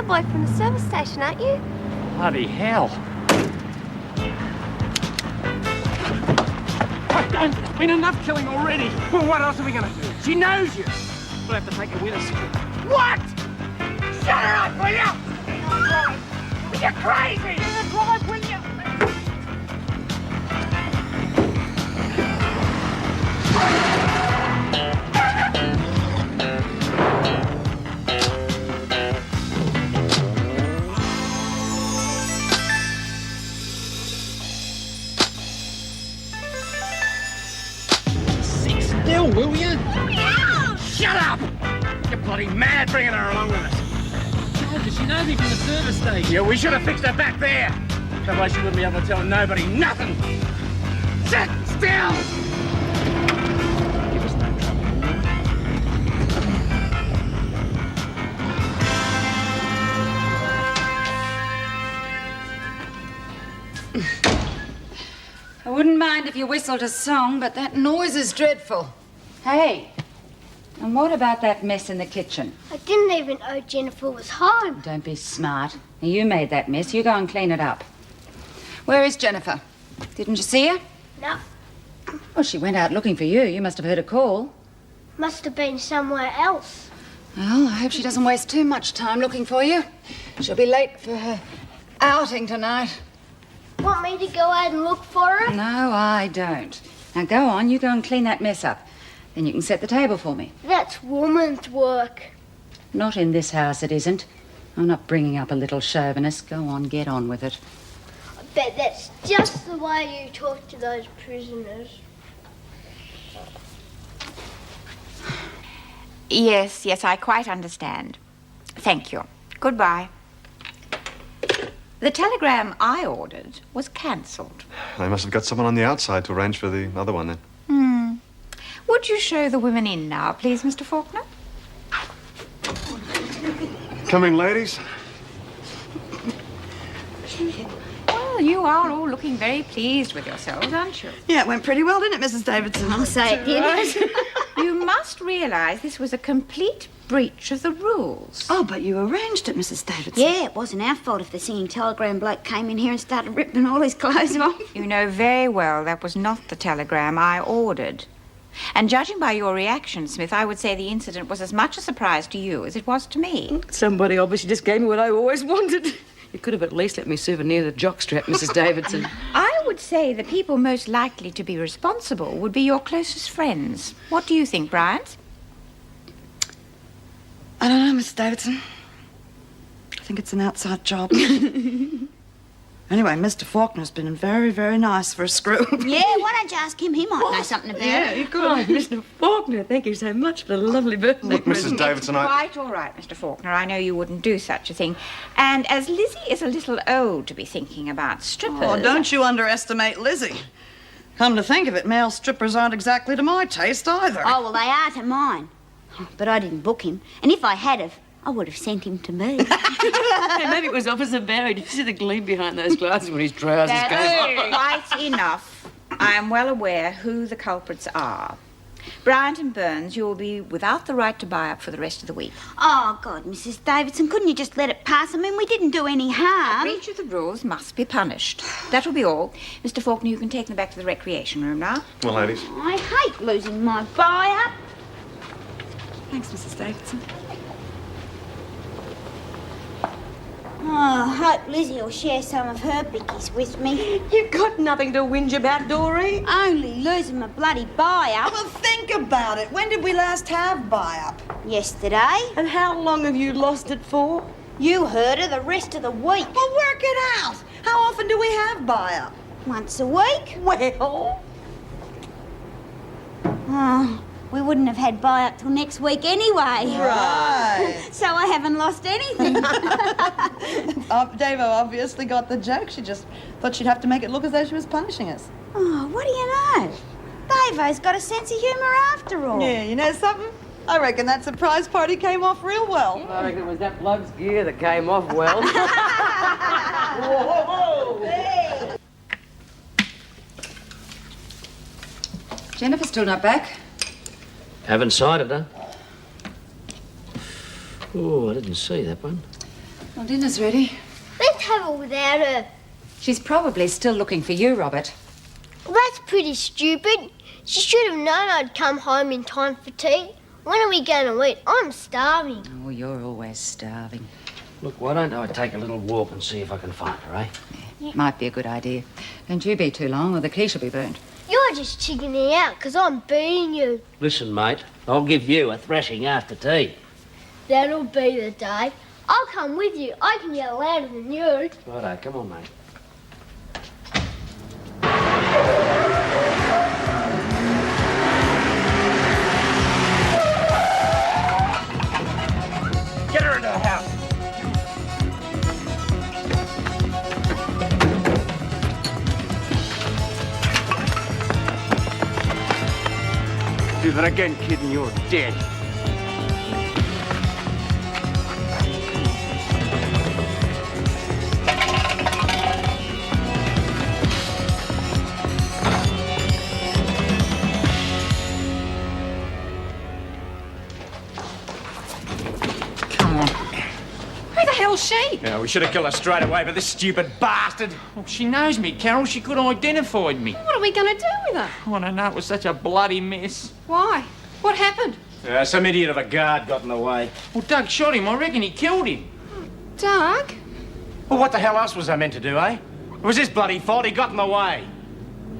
boy from the service station, aren't you? Bloody hell. There's been enough killing already. Well, what else are we going to do? She knows you. We'll have to take her with us. What? Shut her up, will you? You're crazy! Drive, will you? Sit still, will you? Shut up! You're bloody mad bringing her along with us. How does she know me from the service station? Yeah, we should have fixed her back there. Otherwise she wouldn't be able to tell nobody nothing. Sit still! Give us no trouble. I wouldn't mind if you whistled a song, but that noise is dreadful. Hey, and what about that mess in the kitchen? I didn't even know Jennifer was home. Don't be smart. You made that mess. You go and clean it up. Where is Jennifer? Didn't you see her? No, Well, she went out looking for you. You must have heard a call. must have been somewhere else. Well, I hope she doesn't waste too much time looking for you. She'll be late for her outing tonight. Want me to go out and look for her? No, I don't. Now go on, you go and clean that mess up. Then you can set the table for me. That's woman's work. Not in this house, it isn't. I'm not bringing up a little chauvinist. Go on, get on with it. I bet that's just the way you talk to those prisoners. Yes, I quite understand. Thank you. Goodbye. The telegram I ordered was cancelled. They must have got someone on the outside to arrange for the other one then. Would you show the women in now, please, Mr. Faulkner? Come in, ladies. Well, you are all looking very pleased with yourselves, aren't you? Yeah, it went pretty well, didn't it, Mrs. Davidson? I'll say it did. You must realise this was a complete breach of the rules. Oh, but you arranged it, Mrs. Davidson. Yeah, it wasn't our fault if the singing telegram bloke came in here and started ripping all his clothes off. You know very well that was not the telegram I ordered. And judging by your reaction, Smith, I would say the incident was as much a surprise to you as it was to me. Somebody obviously just gave me what I always wanted. You could have at least let me souvenir the jockstrap, Mrs. Davidson. I would say the people most likely to be responsible would be your closest friends. What do you think, Bryant? I don't know, Mrs. Davidson. I think it's an outside job. Anyway, Mr. Faulkner's been very, very nice for a screw. Yeah, why don't you ask him? He might know something about it. You could. Oh, Mr. Faulkner, thank you so much for the lovely birthday Look, Mrs. present. Davidson, Quite all right, Mr. Faulkner. I know you wouldn't do such a thing. And as Lizzie is a little old to be thinking about strippers... Oh, don't you underestimate Lizzie. Come to think of it, male strippers aren't exactly to my taste either. Oh, well, they are to mine. But I didn't book him. And if I had have, I would have sent him to me. Hey, maybe it was Officer Barry. Did you see the gleam behind those glasses when his trousers That's go up? quite enough. I am well aware who the culprits are. Bryant and Burns, you will be without the right to buy up for the rest of the week. Oh, God, Mrs. Davidson, couldn't you just let it pass? I mean, we didn't do any harm. Breach of the rules must be punished. That will be all. Mr. Faulkner, you can take them back to the recreation room now. Well, ladies. I hate losing my buy-up. Thanks, Mrs. Davidson. Oh, I hope Lizzie will share some of her bickies with me. You've got nothing to whinge about, Doreen. Only losing my bloody buy-up. Well, think about it. When did we last have buy-up? Yesterday. And how long have you lost it for? You heard her the rest of the week. Well, work it out. How often do we have buy-up? Once a week. Well, Oh, we wouldn't have had buy-up till next week anyway. Right. So I haven't lost anything. Davo obviously got the joke. She just thought she'd have to make it look as though she was punishing us. Oh, what do you know? Davo's got a sense of humour after all. Yeah, you know something? I reckon that surprise party came off real well. I reckon it was that bloke's gear that came off well. Hey. Jennifer's still not back. Haven't sighted her. Oh, I didn't see that one. Well, dinner's ready. Let's have it without her. She's probably still looking for you, Robert. Well, that's pretty stupid. She should have known I'd come home in time for tea. When are we going to eat? I'm starving. Oh, you're always starving. Look, why don't I take a little walk and see if I can find her, eh? Yeah, might be a good idea. Don't you be too long or the quiche will be burnt. You're just chickening out because I'm beating you. Listen, mate, I'll give you a thrashing after tea. That'll be the day. I'll come with you. I can yell louder than you. Righto, come on, mate. Get her into the house. Do that again, kid, and you're dead. She? Yeah, we should have killed her straight away, but this stupid bastard. Oh, she knows me, Carol. She could have identified me. What are we going to do with her? Oh, I don't know. It was such a bloody mess. Why? What happened? Some idiot of a guard got in the way. Well, Doug shot him. I reckon he killed him. Doug? Well, what the hell else was I meant to do, eh? It was his bloody fault. He got in the way.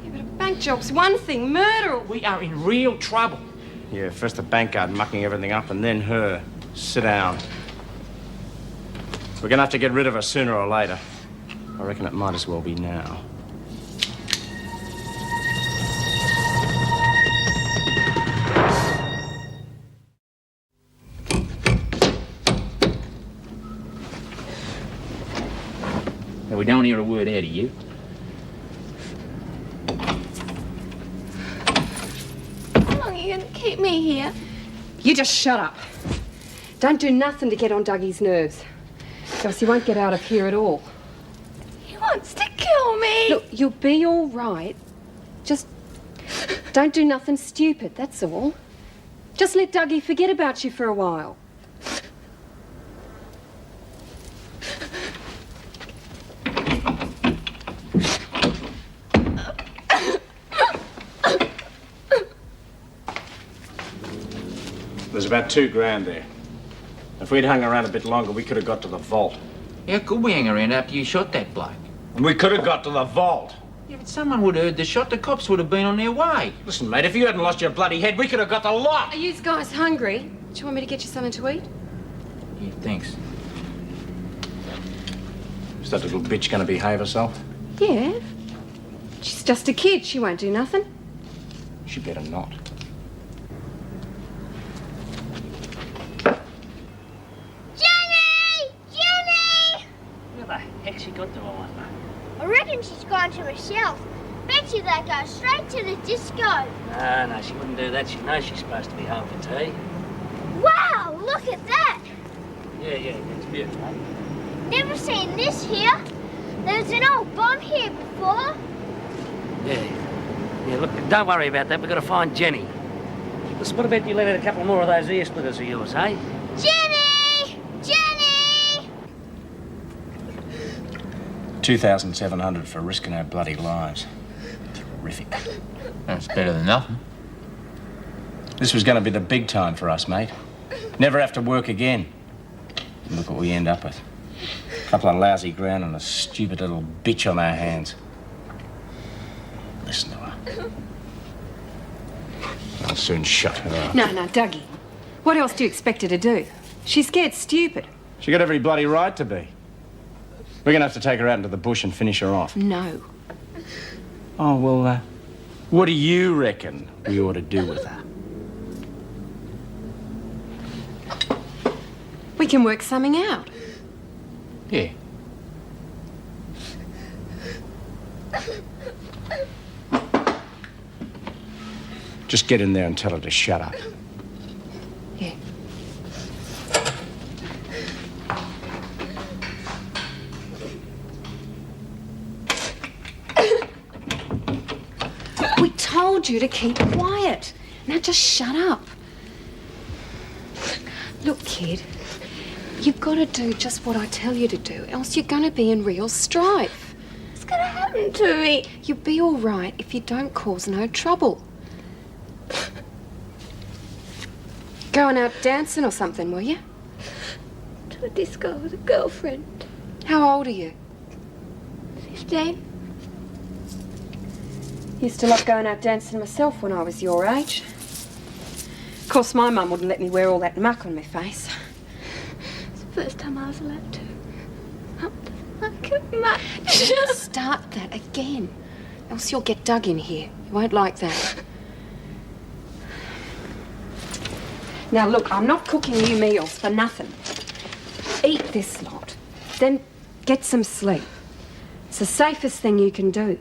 Yeah, but a bank job's one thing. Murder. We are in real trouble. Yeah, first the bank guard mucking everything up, and then her. Sit down. We're gonna have to get rid of her sooner or later. I reckon it might as well be now. Now, we don't hear a word out of you. How long are you going to keep me here? You just shut up. Don't do nothing to get on Dougie's nerves. Else he won't get out of here at all. He wants to kill me. Look, you'll be all right. Just don't do nothing stupid, that's all. Just let Dougie forget about you for a while. There's about $2,000 there. If we'd hung around a bit longer, we could have got to the vault. How could we hang around after you shot that bloke? And we could have got to the vault. Yeah, but someone would have heard the shot. The cops would have been on their way. Listen, mate, if you hadn't lost your bloody head, we could have got the lot. Are you guys hungry? Do you want me to get you something to eat? Yeah, thanks. Is that little bitch going to behave herself? Yeah. She's just a kid. She won't do nothing. She better not. Where the heck's she got to, I wonder? I reckon she's gone to herself. Bet you that goes straight to the disco. No, she wouldn't do that. She knows she's supposed to be home for tea. Wow, look at that. Yeah, it's beautiful, eh? Never seen this here. There was an old bomb here before. Yeah, look, don't worry about that. We've got to find Jenny. Listen, what about you let out a couple more of those ear splitters of yours, eh? Jenny! Jenny! 2,700 for risking our bloody lives. Terrific. That's better than nothing. This was going to be the big time for us, mate. Never have to work again. And look what we end up with. A couple of lousy grand and a stupid little bitch on our hands. Listen to her. I'll soon shut her up. No, Dougie. What else do you expect her to do? She's scared stupid. She got every bloody right to be. We're going to have to take her out into the bush and finish her off. No. Oh, well, what do you reckon we ought to do with her? We can work something out. Yeah. Just get in there and tell her to shut up. Yeah. We told you to keep quiet. Now just shut up. Look, kid, You've got to do just what I tell you to do, else you're going to be in real strife. What's going to happen to me? You'll be all right if you don't cause no trouble. Going out dancing or something, will you? To a disco with a girlfriend. How old are you? 15. Used to love going out dancing myself when I was your age. Of course, my mum wouldn't let me wear all that muck on my face. It's the first time I was allowed to. Up the fucking much. Don't start that again, else you'll get dug in here. You won't like that. Now, look, I'm not cooking you meals for nothing. Eat this lot, then get some sleep. It's the safest thing you can do.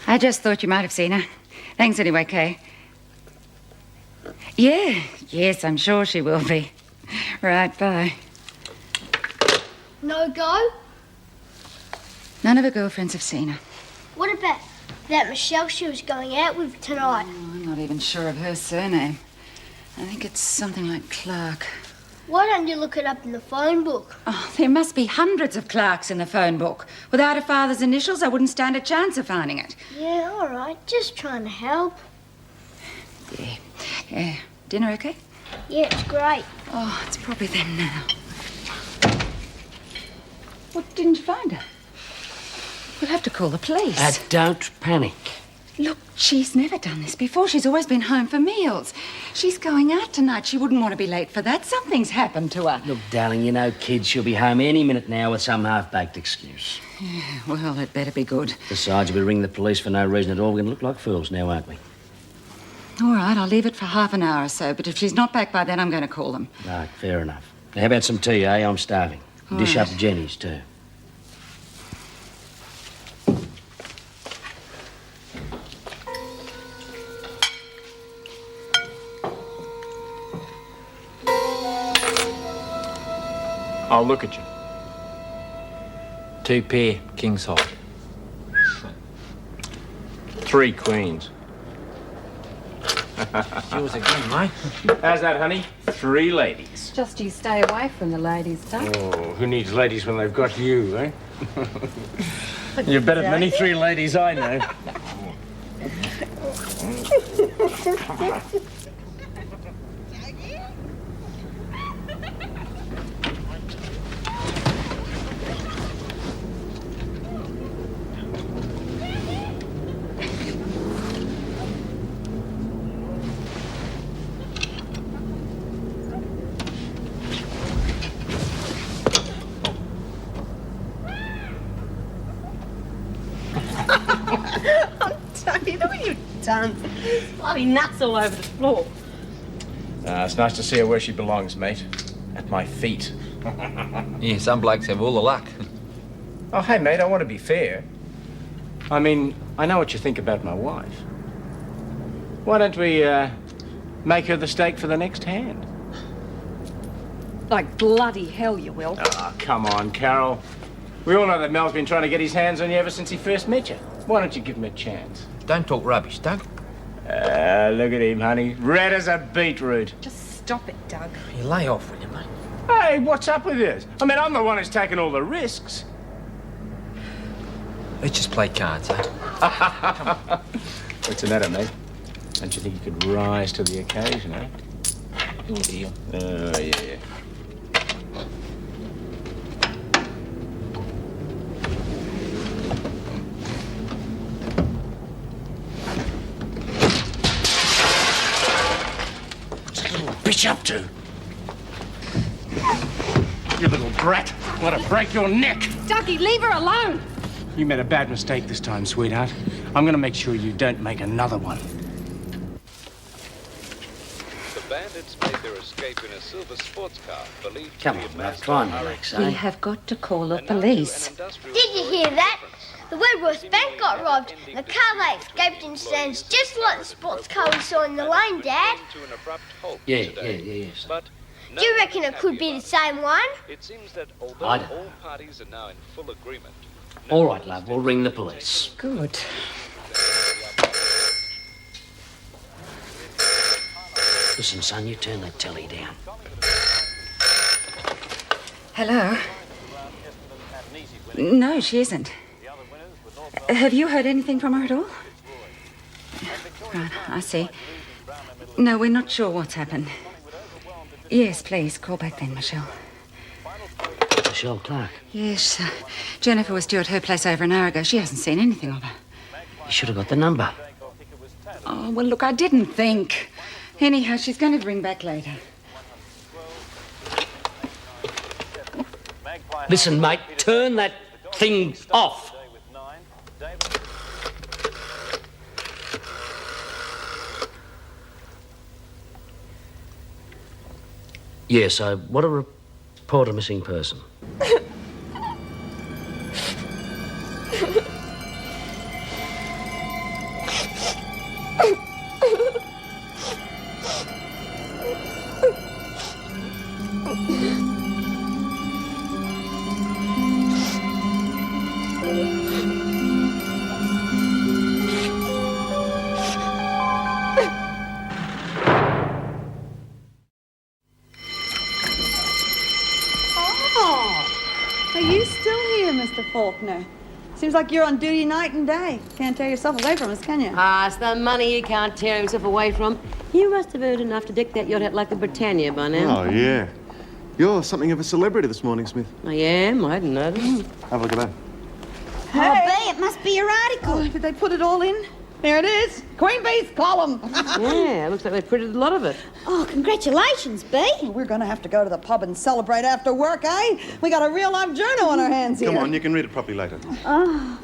I just thought you might have seen her. Thanks anyway, Kay. Yeah, yes, I'm sure she will be. Right, bye. No go? None of her girlfriends have seen her. What about that Michelle she was going out with tonight? Oh, I'm not even sure of her surname. I think it's something like Clark. Why don't you look it up in the phone book? Oh, there must be hundreds of Clarks in the phone book. Without her father's initials, I wouldn't stand a chance of finding it. Yeah, all right. Just trying to help. Yeah. Dinner okay? Yeah, it's great. Oh, it's probably them now. What, didn't you find her? We'll have to call the police. Don't panic. Look, she's never done this before. She's always been home for meals. She's going out tonight. She wouldn't want to be late for that. Something's happened to her. Look, darling, you know kids. She'll be home any minute now with some half-baked excuse. Yeah, well, it better be good. Besides, if we ring the police for no reason at all, we're going to look like fools now, aren't we? All right, I'll leave it for half an hour or so, but if she's not back by then, I'm going to call them. Right, fair enough. Now, how about some tea, eh? I'm starving. Dish up Jenny's, too. I'll look at you. 2 pair, king size. 3 queens. Yours again, mate. How's that, honey? 3 ladies. Just you stay away from the ladies, Doug. Oh, who needs ladies when they've got you, eh? You're better than any 3 ladies I know. Look what you've done. There's bloody nuts all over the floor. It's nice to see her where she belongs, mate. At my feet. Yeah, some blokes have all the luck. Oh, hey, mate, I want to be fair. I mean, I know what you think about my wife. Why don't we, make her the stake for the next hand? Like bloody hell you will. Oh, come on, Carol. We all know that Mel's been trying to get his hands on you ever since he first met you. Why don't you give him a chance? Don't talk rubbish, Doug. Look at him, honey. Red as a beetroot. Just stop it, Doug. You lay off, will you, mate? Hey, what's up with this? I mean, I'm the one who's taken all the risks. Let's just play cards, eh? What's the matter, mate? Don't you think you could rise to the occasion, eh? Your deal. Oh, yeah. Bitch up to? You little brat. Want to break your neck. Dougie, leave her alone. You made a bad mistake this time, sweetheart. I'm going to make sure you don't make another one. The bandits made their escape in a silver sports car, believed Come to be on, a love, master try and hurry. relax, We eh? have got to call the police. Did you hear that? The Wentworth Bank got robbed. The car they escaped in stands just like the sports car we saw in the lane, Dad. Yeah. But Do you reckon it could be the same one? it seems that although I don't all parties are now in full agreement, All right, love, we'll ring the police. Good. Listen, son, you turn that telly down. Hello? No, she isn't. Have you heard anything from her at all? Right, I see. No, we're not sure what's happened. Yes, please, call back then, Michelle. Michelle Clark. Yes, Jennifer was due at her place over an hour ago. She hasn't seen anything of her. You should have got the number. Oh, well, look, I didn't think. Anyhow, she's going to ring back later. Listen, mate, turn that thing off. Yes, I want to report a missing person. Are you still here, Mr. Faulkner? Seems like you're on duty night and day. Can't tear yourself away from us, can you? Ah, it's the money you can't tear himself away from. You must have earned enough to deck that yacht out like the Britannia by now. Oh, yeah. You're something of a celebrity this morning, Smith. I am. I didn't know this. Have a look at that. Oh, B, it must be your article. Oh, did they put it all in? There it is. Queen Bee's column. Yeah, looks like they printed a lot of it. Oh, congratulations, B. Well, we're going to have to go to the pub and celebrate after work, eh? We got a real-life journal on our hands here. Come on, you can read it properly later. Oh.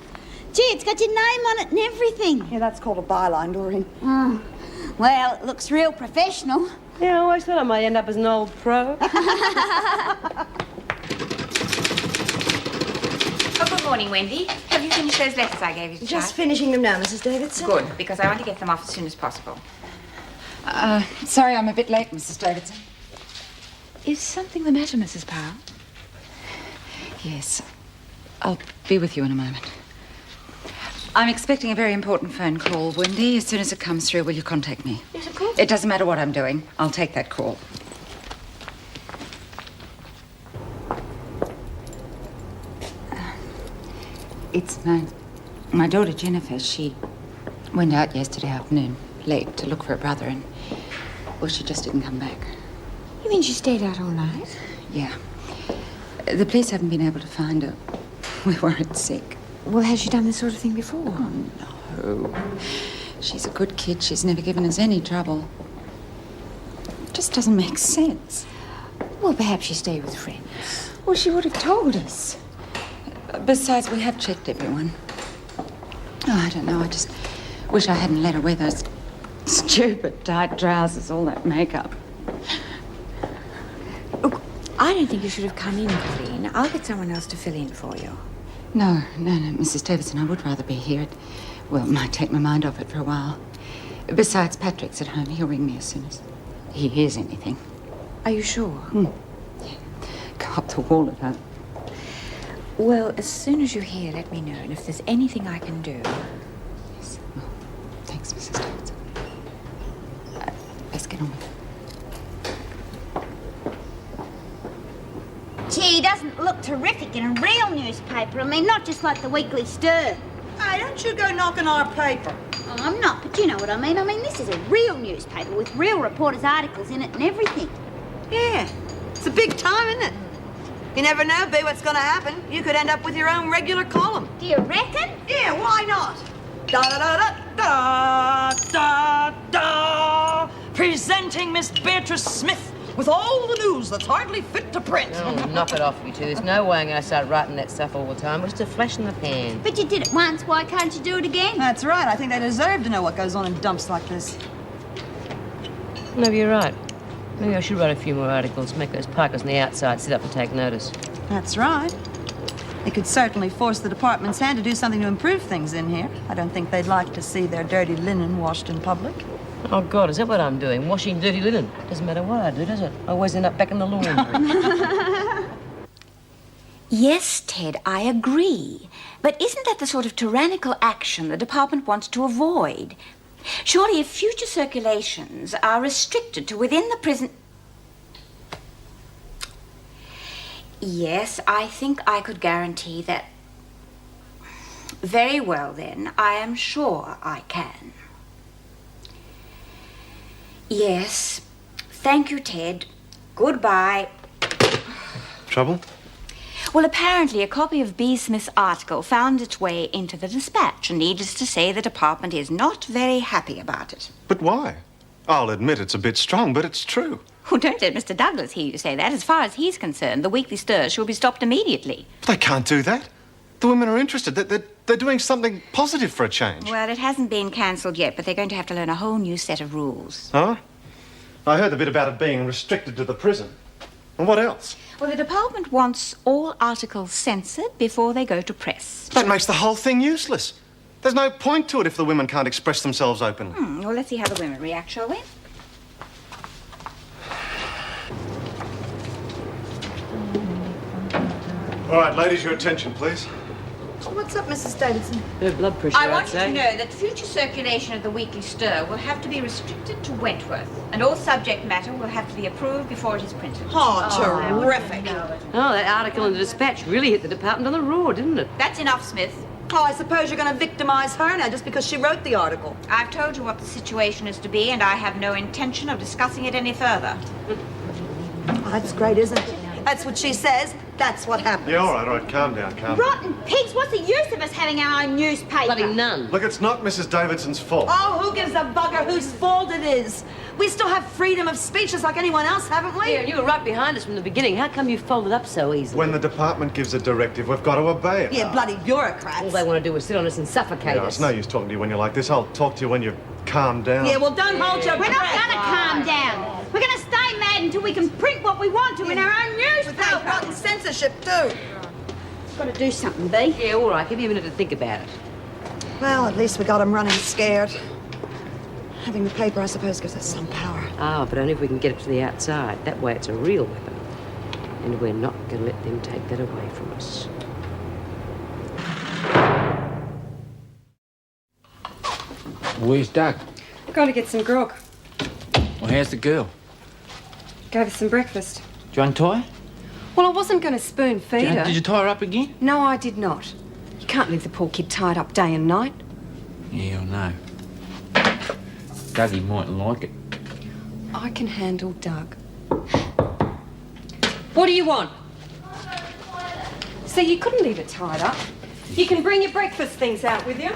Gee, it's got your name on it and everything. Yeah, that's called a byline, Doreen. Oh. Well, it looks real professional. Yeah, I always thought I might end up as an old pro. Oh, good morning, Wendy. Have you finished those letters I gave you to Just type? finishing them now, Mrs. Davidson. Good, because I want to get them off as soon as possible. Sorry I'm a bit late, Mrs. Davidson. Is something the matter, Mrs. Powell? Yes. I'll be with you in a moment. I'm expecting a very important phone call, Wendy. As soon as it comes through, will you contact me? Yes, of course. It doesn't matter what I'm doing. I'll take that call. It's my daughter, Jennifer. She went out yesterday afternoon, late, to look for her brother, and, well, she just didn't come back. You mean she stayed out all night? Yeah. The police haven't been able to find her. We weren't sick. Well, has she done this sort of thing before? Oh, no. She's a good kid. She's never given us any trouble. It just doesn't make sense. Well, perhaps she stayed with friends. Well, she would have told us. Besides, we have checked everyone. Oh, I don't know. I just wish I hadn't let her wear those stupid tight trousers, all that makeup. Look, I don't think you should have come in, Colleen. I'll get someone else to fill in for you. No, Mrs. Davidson, I would rather be here. It might take my mind off it for a while. Besides, Patrick's at home. He'll ring me as soon as he hears anything. Are you sure? Yeah. Go up the wall at home. Well, as soon as you hear, let me know. And if there's anything I can do... Yes. Well, thanks, Mrs. Davidson. Let's get on with it. Gee, doesn't look terrific in a real newspaper. I mean, not just like the Weekly Stir. Hey, don't you go knocking our paper. Oh, I'm not, but you know what I mean. I mean, this is a real newspaper with real reporters' articles in it and everything. Yeah, it's a big time, isn't it? You never know, B, what's going to happen. You could end up with your own regular column. Do you reckon? Yeah, why not? Da-da-da-da-da-da-da. Presenting Miss Beatrice Smith with all the news that's hardly fit to print. Oh, knock it off, you two. There's no way I'm going to start writing that stuff all the time. It's just a flash in the pan. But you did it once. Why can't you do it again? That's right. I think they deserve to know what goes on in dumps like this. Maybe you're right. Maybe I should write a few more articles, make those Parkers on the outside sit up and take notice. That's right. It could certainly force the department's hand to do something to improve things in here. I don't think they'd like to see their dirty linen washed in public. Oh, God, is that what I'm doing? Washing dirty linen? Doesn't matter what I do, does it? I always end up back in the laundry. Yes, Ted, I agree. But isn't that the sort of tyrannical action the department wants to avoid? Surely if future circulations are restricted to within the prison... Yes, I think I could guarantee that. Very well, then. I am sure I can. Yes. Thank you, Ted. Goodbye. Trouble? Well, apparently a copy of B. Smith's article found its way into the dispatch, and needless to say, the department is not very happy about it. But why? I'll admit it's a bit strong, but it's true. Oh, don't let Mr. Douglas hear you say that. As far as he's concerned, the weekly stir should be stopped immediately. But they can't do that. The women are interested. They're doing something positive for a change. Well, it hasn't been cancelled yet, but they're going to have to learn a whole new set of rules. Huh? I heard the bit about it being restricted to the prison. And what else? Well, the department wants all articles censored before they go to press. That makes the whole thing useless. There's no point to it if the women can't express themselves openly. Well, let's see how the women react, shall we? All right, ladies, your attention, please. What's up, Mrs. Davidson? Her blood pressure, I want you to know that future circulation of the Weekly Stir will have to be restricted to Wentworth, and all subject matter will have to be approved before it is printed. Oh, terrific. Oh, that article in the Dispatch really hit the department on the raw, didn't it? That's enough, Smith. Oh, I suppose you're going to victimize her now just because she wrote the article. I've told you what the situation is to be, and I have no intention of discussing it any further. Oh, that's great, isn't it? That's what she says. That's what happens. Yeah, all right, calm down, calm down. Rotten pigs, what's the use of us having our own newspaper? Bloody none. Look, it's not Mrs. Davidson's fault. Oh, who gives a bugger whose fault it is? We still have freedom of speech just like anyone else, haven't we? Yeah, and you were right behind us from the beginning. How come you folded up so easily? When the department gives a directive, we've got to obey it. Yeah, bloody bureaucrats. All they want to do is sit on us and suffocate Yeah, us. it's no use talking to you when you're like this. I'll talk to you when you've calmed down. Yeah, well, don't hold your We're not breath. going to calm down. We're going to stay mad until we can print what we want to in our own Without newspaper. rotten censorship, too. Got to do something, B. Yeah, all right. Give me a minute to think about it. Well, at least we got them running scared. Having the paper, I suppose, gives us some power. Ah, but only if we can get it to the outside. That way it's a real weapon. And we're not going to let them take that away from us. Where's Doug? Going to get some grog. Well, how's the girl? Gave her some breakfast. Did you untie her? Well, I wasn't going to spoon feed her. Did you tie her up again? No, I did not. You can't leave the poor kid tied up day and night. Yeah, I know. Dougie mightn't like it. I can handle Doug. What do you want? So you couldn't leave it tied up. You can bring your breakfast things out with you.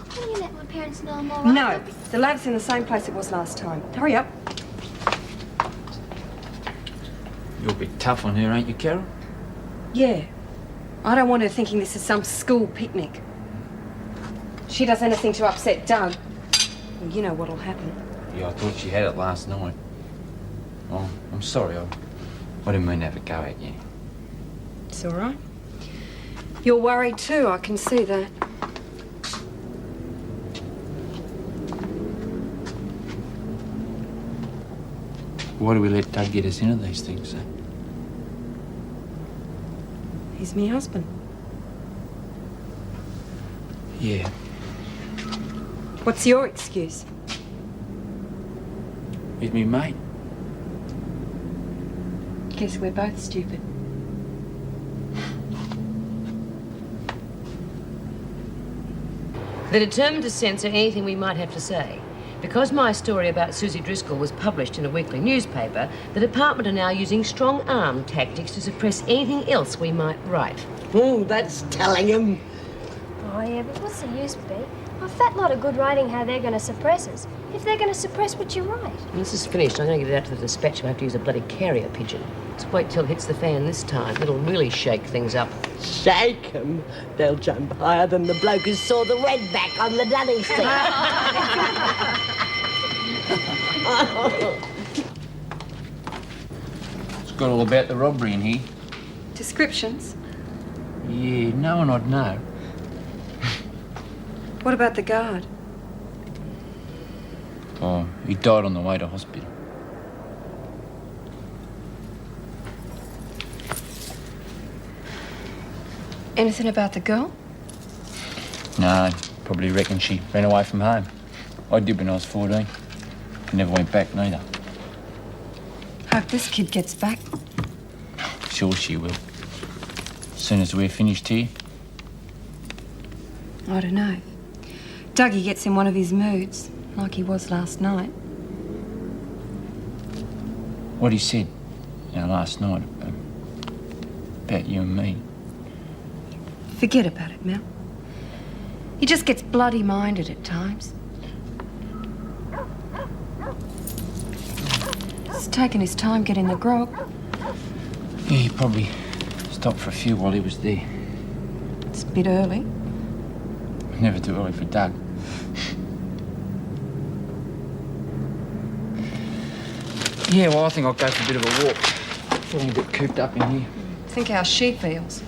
Can you let my parents know I'm all right? No, the lab's in the same place it was last time. Hurry up. You're a bit tough on her, ain't you, Carol? Yeah. I don't want her thinking this is some school picnic. She does anything to upset Doug, well, you know what'll happen. Yeah, I thought she had it last night. Oh, I'm sorry. I didn't mean to have a go at you. It's all right. You're worried too, I can see that. Why do we let Doug get us into these things, eh? He's my husband. Yeah. What's your excuse? He's me mate. Guess we're both stupid. They're determined to censor anything we might have to say. Because my story about Susie Driscoll was published in a weekly newspaper, the department are now using strong-arm tactics to suppress anything else we might write. Oh, that's telling them. Oh, yeah, but what's the use, B? A fat lot of good writing how they're going to suppress us. If they're going to suppress what you write. When this is finished, I'm going to get it out to the Dispatch. I'll have to use a bloody carrier pigeon. Let's wait till it hits the fan this time. It'll really shake things up. Shake 'em. They'll jump higher than the bloke who saw the redback on the Dunning seat. It's got all about the robbery in here. Descriptions? Yeah, no one I'd know. What about the guard? Oh, he died on the way to hospital. Anything about the girl? No, I probably reckon she ran away from home. I did when I was 14. Never went back, neither. Hope this kid gets back. Sure she will. As soon as we're finished here. I don't know. Dougie gets in one of his moods, like he was last night. What he said, last night, about you and me. Forget about it, Mel. He just gets bloody minded at times. He's taking his time getting the grog. Yeah, he probably stopped for a few while he was there. It's a bit early. Never too early for Doug. Yeah, well, I think I'll go for a bit of a walk. Feeling a bit cooped up in here. Think how she feels.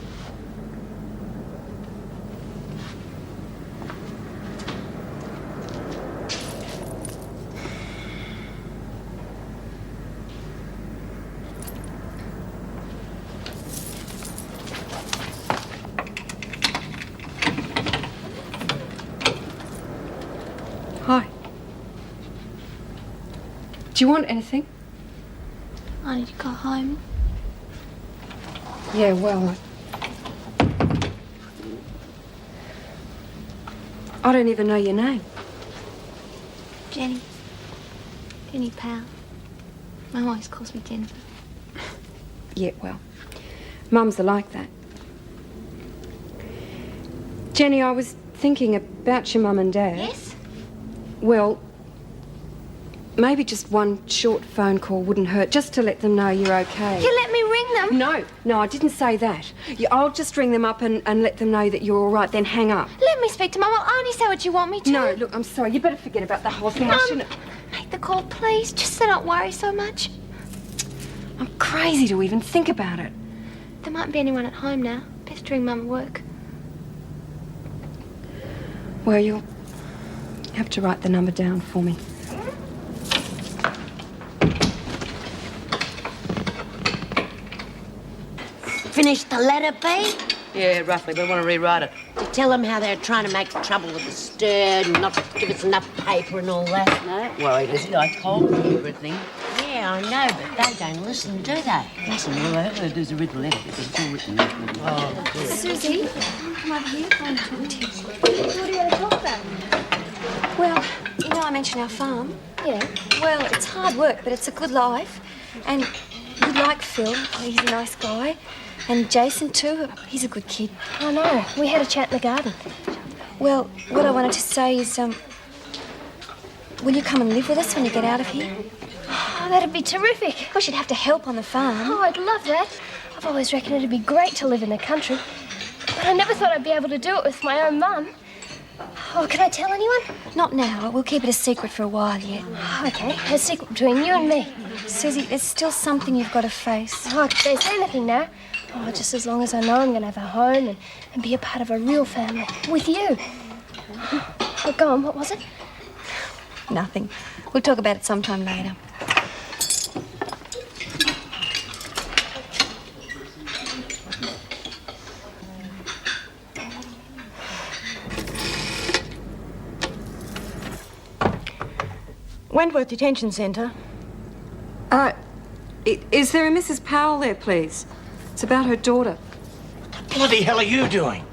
Hi. Do you want anything? I need to go home. Yeah, well, I don't even know your name. Jenny. Jenny Powell. Mum always calls me Jennifer. Yeah, well, Mums are like that. Jenny, I was thinking about your mum and dad. Yes? Well, maybe just one short phone call wouldn't hurt, just to let them know you're okay. You let me ring them? No, I didn't say that. I'll just ring them up and let them know that you're all right, then hang up. Let me speak to Mum. I'll only say what you want me to. No, look, I'm sorry. You better forget about the whole thing. I shouldn't... Make the call, please, just so don't worry so much. I'm crazy to even think about it. There mightn't be anyone at home now. Pestering Mum at work. Well, you'll have to write the number down for me. Finished the letter, B? Yeah, roughly, but I want to rewrite it. To tell them how they're trying to make trouble with the stirred and not to give us enough paper and all that. Don't worry, Lizzie, I told you everything. Yeah, I know, but they don't listen, do they? Listen, well, there's a written letter, but it's all written. Oh, good. Susie, come over here. I want to talk to you. What do you want to talk about? Well, you know I mentioned our farm. Yeah. Well, it's hard work, but it's a good life. And you like Phil. He's a nice guy. And Jason, too. He's a good kid. I know. We had a chat in the garden. Well, what I wanted to say is, will you come and live with us when you get out of here? Oh, that'd be terrific. Of course, you'd have to help on the farm. Oh, I'd love that. I've always reckoned it'd be great to live in the country. But I never thought I'd be able to do it with my own mum. Oh, can I tell anyone? Not now. We'll keep it a secret for a while yet. Okay, a secret between you and me. Susie, there's still something you've got to face. Oh, I could face anything now. Oh, just as long as I know I'm going to have a home and be a part of a real family. With you. Oh, go on, what was it? Nothing. We'll talk about it sometime later. Wentworth Detention Centre. Is there a Mrs. Powell there, please? It's about her daughter. What the bloody hell are you doing?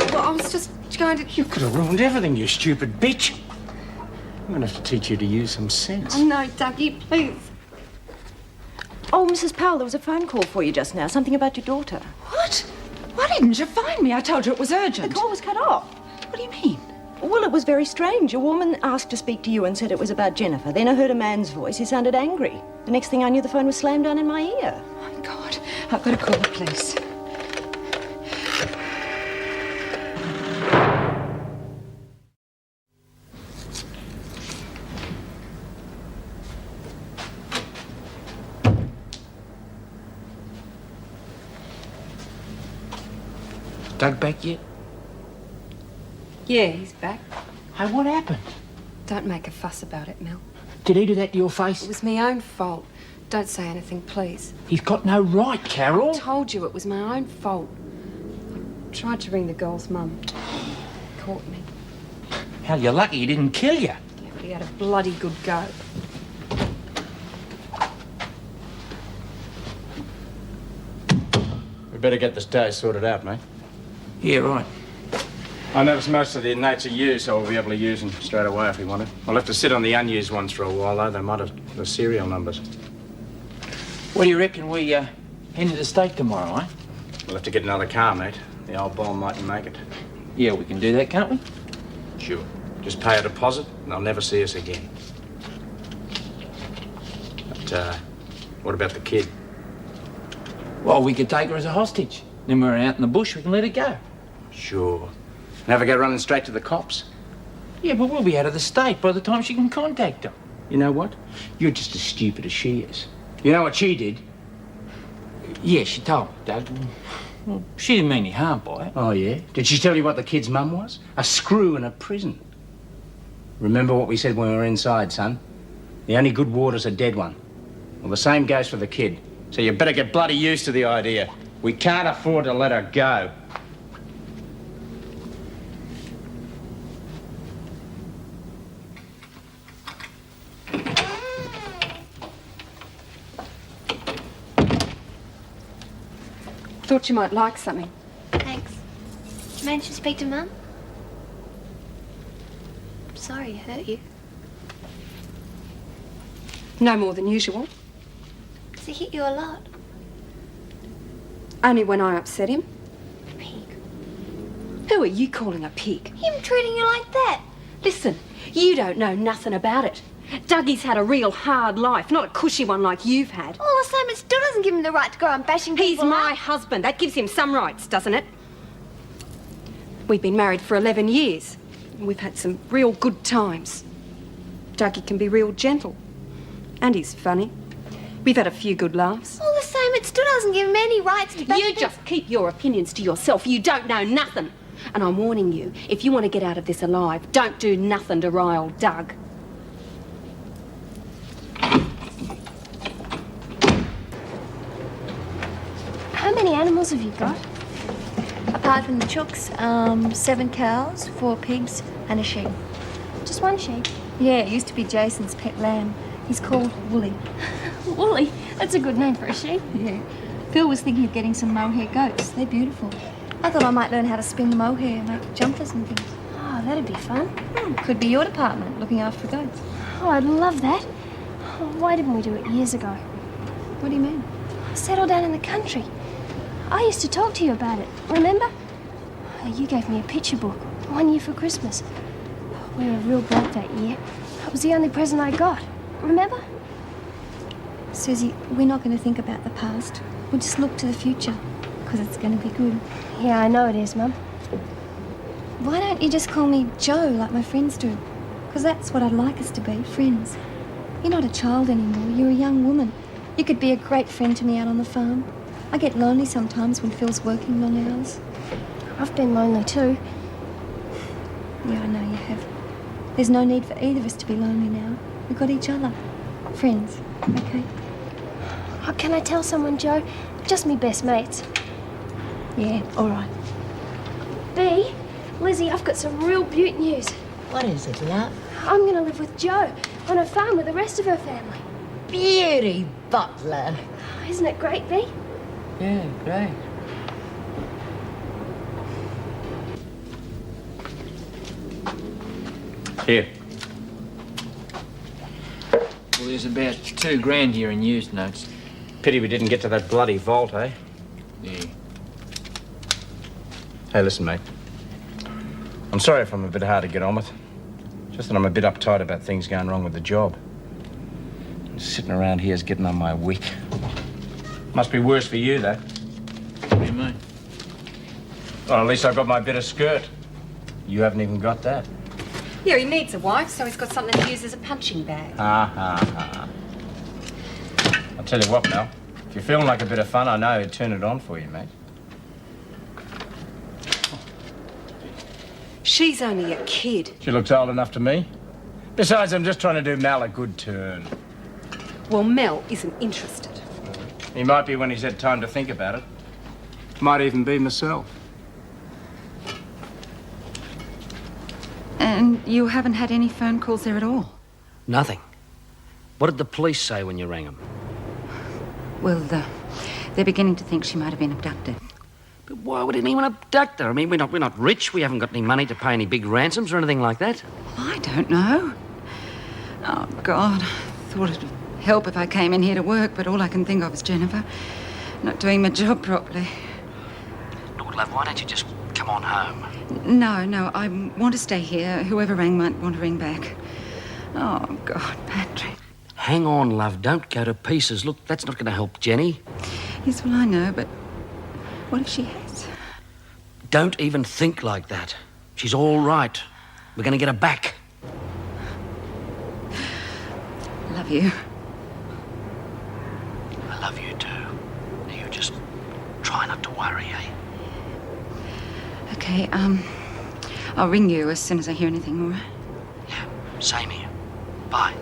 Well, I was just going to... You could have ruined everything, you stupid bitch. I'm going to have to teach you to use some sense. Oh, no, Dougie, please. Oh, Mrs. Powell, there was a phone call for you just now. Something about your daughter. What? Why didn't you phone me? I told you it was urgent. The call was cut off. What do you mean? Well, it was very strange. A woman asked to speak to you and said it was about Jennifer. Then I heard a man's voice. He sounded angry. The next thing I knew, the phone was slammed down in my ear. Oh, my God. I've got to call the police. Doug back yet? Yeah, he's back. Hey, what happened? Don't make a fuss about it, Mel. Did he do that to your face? It was my own fault. Don't say anything, please. He's got no right, Carol. I told you it was my own fault. Tried to ring the girl's mum. Caught me. Hell, you're lucky he didn't kill you. Yeah, but he had a bloody good go. We better get this day sorted out, mate. Yeah, right. I noticed most of the inmates are used, so we'll be able to use them straight away if we want to. We'll have to sit on the unused ones for a while, though. They might have the serial numbers. What do you reckon we head into the state tomorrow, eh? We'll have to get another car, mate. The old bomb mightn't make it. Yeah, we can do that, can't we? Sure. Just pay a deposit and they'll never see us again. But, what about the kid? Well, we could take her as a hostage. Then when we're out in the bush, we can let her go. Sure. And have her go running straight to the cops. Yeah, but we'll be out of the state by the time she can contact them. You know what? You're just as stupid as she is. You know what she did? Yeah, she told me, Doug. Well, she didn't mean any harm by it. Oh, yeah? Did she tell you what the kid's mum was? A screw in a prison. Remember what we said when we were inside, son? The only good water's a dead one. Well, the same goes for the kid. So you better get bloody used to the idea. We can't afford to let her go. Thought you might like something. Thanks. Did you manage to speak to Mum? Sorry I hurt you. No more than usual. Does he hit you a lot? Only when I upset him. Pig. Who are you calling a pig? Him treating you like that? Listen, you don't know nothing about it. Dougie's had a real hard life, not a cushy one like you've had. All the same, it still doesn't give him the right to go around bashing people. He's my husband. That gives him some rights, doesn't it? We've been married for 11 years. And we've had some real good times. Dougie can be real gentle. And he's funny. We've had a few good laughs. All the same, it still doesn't give him any rights to bash You just keep your opinions to yourself. You don't know nothing. And I'm warning you, if you want to get out of this alive, don't do nothing to rile Doug. How many animals have you got? Apart from the chooks, 7 cows, 4 pigs, and a sheep. Just one sheep? Yeah, it used to be Jason's pet lamb. He's called Woolly. Woolly? That's a good name for a sheep. Yeah. Phil was thinking of getting some mohair goats. They're beautiful. I thought I might learn how to spin the mohair and make jumpers and things. Oh, that'd be fun. Could be your department, looking after the goats. Oh, I'd love that. Oh, why didn't we do it years ago? What do you mean? Settle down in the country. I used to talk to you about it, remember? You gave me a picture book, 1 year for Christmas. We were real broke that year. That was the only present I got, remember? Susie, we're not going to think about the past. We'll just look to the future, because it's going to be good. Yeah, I know it is, Mum. Why don't you just call me Jo, like my friends do? Because that's what I'd like us to be, friends. You're not a child anymore, you're a young woman. You could be a great friend to me out on the farm. I get lonely sometimes when Phil's working long hours. I've been lonely too. Yeah, I know you have. There's no need for either of us to be lonely now. We've got each other. Friends, okay? Oh, can I tell someone, Jo? Just me best mates. Yeah, all right. B, Lizzie, I've got some real beaut news. What is it, love? I'm going to live with Jo on a farm with the rest of her family. Beauty butler. Isn't it great, B? Yeah, great. Here. Well, there's about $2,000 here in used notes. Pity we didn't get to that bloody vault, eh? Yeah. Hey, listen, mate. I'm sorry if I'm a bit hard to get on with. Just that I'm a bit uptight about things going wrong with the job. Sitting around here is getting on my wick. Must be worse for you, though. What do you mean? Well, at least I've got my bit of skirt. You haven't even got that. Yeah, he needs a wife, so he's got something to use as a punching bag. I'll tell you what, Mel. If you're feeling like a bit of fun, I know I'd turn it on for you, mate. She's only a kid. She looks old enough to me. Besides, I'm just trying to do Mel a good turn. Well, Mel isn't interested. He might be when he's had time to think about it. Might even be myself. you haven't had any phone calls there at all? Nothing. What did the police say when you rang them? Well, they're beginning to think she might have been abducted. But why would anyone abduct her? I mean, we're not rich. We haven't got any money to pay any big ransoms or anything like that. I don't know. Oh, God. I thought it'd help if I came in here to work, but all I can think of is Jennifer not doing my job properly. Look, love, why don't you just come on home? No, I want to stay here. Whoever rang might want to ring back. Oh, God, Patrick. Hang on, love. Don't go to pieces. Look, that's not going to help Jenny. Yes, well, I know, but what if she has? Don't even think like that. She's all right. We're going to get her back. Love you. I love you too. You just try not to worry, eh? Okay, I'll ring you as soon as I hear anything, all right? Yeah, same here. Bye.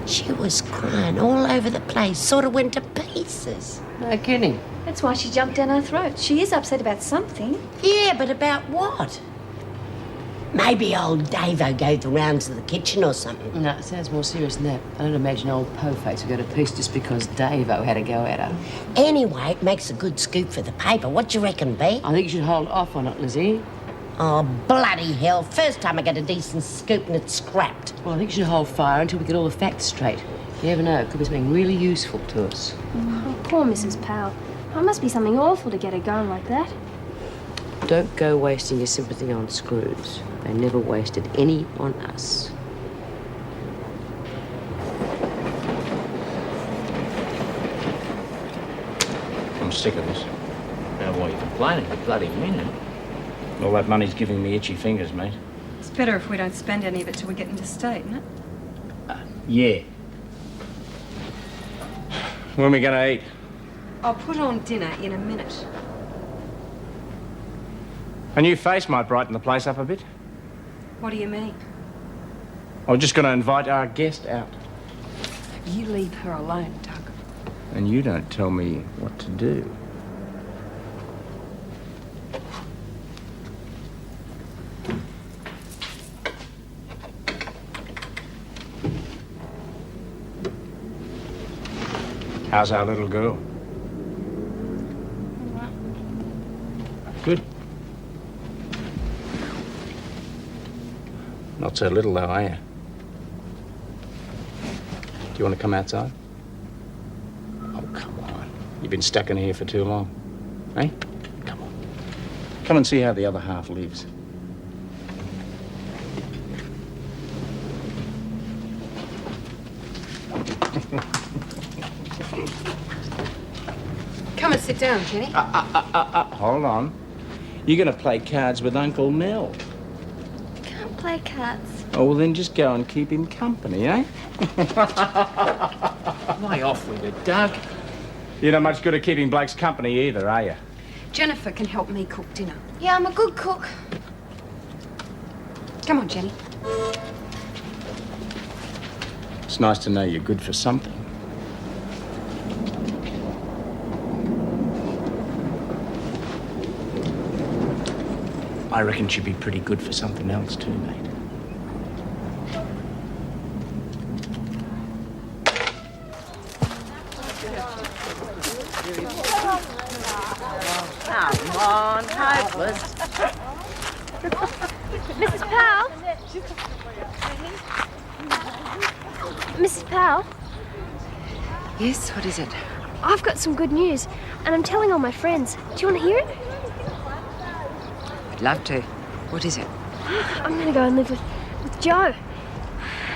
She was crying all over the place, sort of went to pieces. No kidding. That's why she jumped down our throats. She is upset about something. Yeah, but about what? Maybe old Davo gave the rounds of the kitchen or something. No, it sounds more serious than that. I don't imagine old Po-Face would go to peace just because Davo had a go at her. Anyway, it makes a good scoop for the paper. What do you reckon, B? I think you should hold off on it, Lizzie. Oh, bloody hell. First time I get a decent scoop and it's scrapped. Well, I think you should hold fire until we get all the facts straight. You never know, it could be something really useful to us. Oh, poor Mrs. Powell. It must be something awful to get her going like that. Don't go wasting your sympathy on screws. They never wasted any on us. I'm sick of this. Now, why are you complaining? You bloody mean it. All that money's giving me itchy fingers, mate. It's better if we don't spend any of it till we get into state, isn't it? Yeah. When are we going to eat? I'll put on dinner in a minute. A new face might brighten the place up a bit. What do you mean? I'm just going to invite our guest out. You leave her alone, Doug. And you don't tell me what to do. How's our little girl? Good. Not so little, though, are you? Do you want to come outside? Oh, come on. You've been stuck in here for too long. Eh? Come on. Come and see how the other half lives. Come and sit down, Jenny. Hold on. You're going to play cards with Uncle Mel. Can't play cards. Oh, well, then just go and keep him company, eh? Lay off with it, Doug. You're not much good at keeping Blake's company either, are you? Jennifer can help me cook dinner. Yeah, I'm a good cook. Come on, Jenny. It's nice to know you're good for something. I reckon she'd be pretty good for something else too, mate. Come on, hopeless. Mrs. Powell? Mrs. Powell? Yes, what is it? I've got some good news, and I'm telling all my friends. Do you want to hear it? love to. What is it? I'm going to go and live with Jo.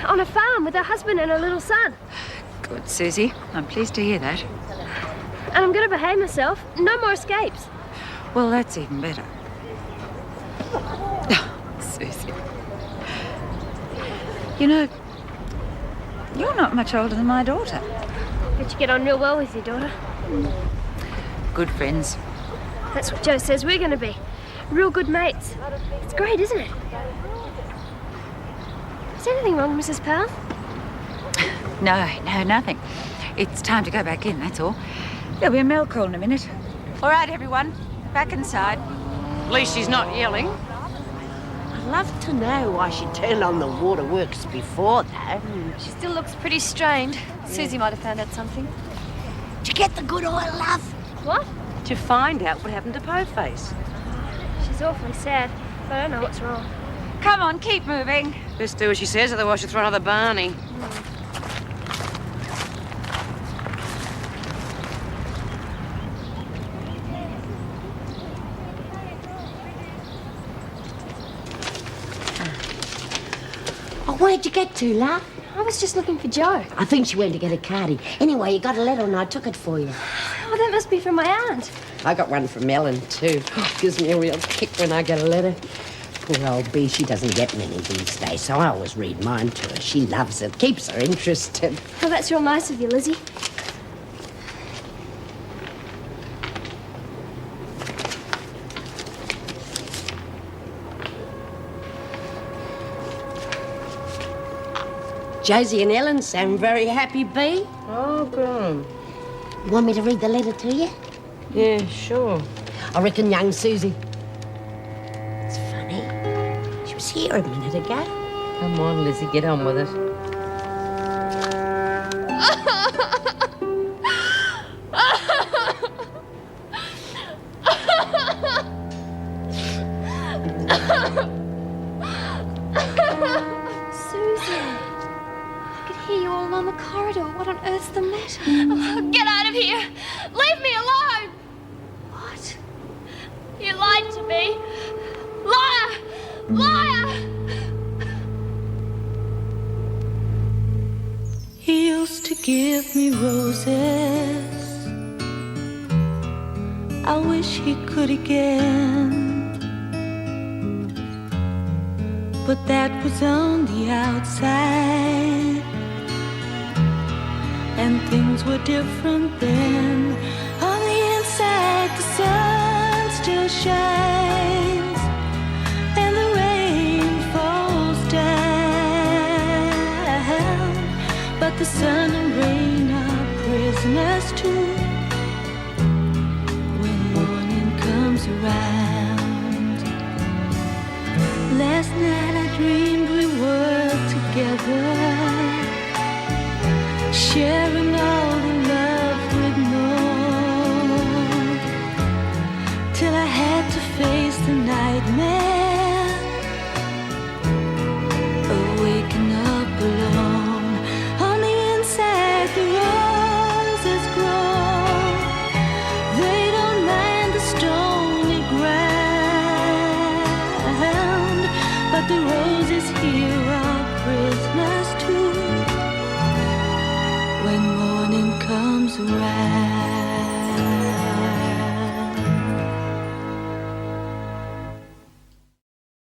On a farm with her husband and her little son. Good, Susie. I'm pleased to hear that. And I'm going to behave myself. No more escapes. Well, that's even better. Susie. You know, you're not much older than my daughter. Bet you get on real well with your daughter. Good friends. That's what Jo says we're going to be. Real good mates. It's great, isn't it? Is there anything wrong, Mrs. Powell? No, nothing. It's time to go back in, that's all. There'll be a mail call in a minute. All right, everyone. Back inside. At least she's not yelling. I'd love to know why she turned on the waterworks before, though. She still looks pretty strained. Susie might have found out something. Did you get the good oil, love? What? To find out what happened to Po-Face. She's awfully sad, but I don't know what's wrong. Come on, keep moving. Best do as she says, otherwise she'll throw another Barney. Oh, where'd you get to, love? I was just looking for Jo. I think she went to get a cardie. Anyway, you got a letter and I took it for you. Oh, that must be from my aunt. I got one from Ellen, too. Gives me a real kick when I get a letter. Poor old Bee, she doesn't get many these days, so I always read mine to her. She loves it, keeps her interested. Oh, that's real nice of you, Lizzie. Josie and Ellen sound very happy, Bee. Oh, good. You want me to read the letter to you? Yeah, sure. I reckon young Susie. It's funny. She was here a minute ago. Come on, Lizzie, get on with it. What on earth's the matter? Oh, get out of here! Leave me alone! What? You lied to me! Liar! Liar! He used to give me roses. I wish he could again. But that was on the outside. And things were different then. On the inside, the sun still shines, and the rain falls down. But the sun and rain are prisoners too. When morning comes around. Last night I dreamed we were together, sharing all the love we'd known, till I had to face the nightmare of waking up alone. On the inside the roses grow, they don't mind the stony ground, but the roses here are prisoners too. When morning comes around.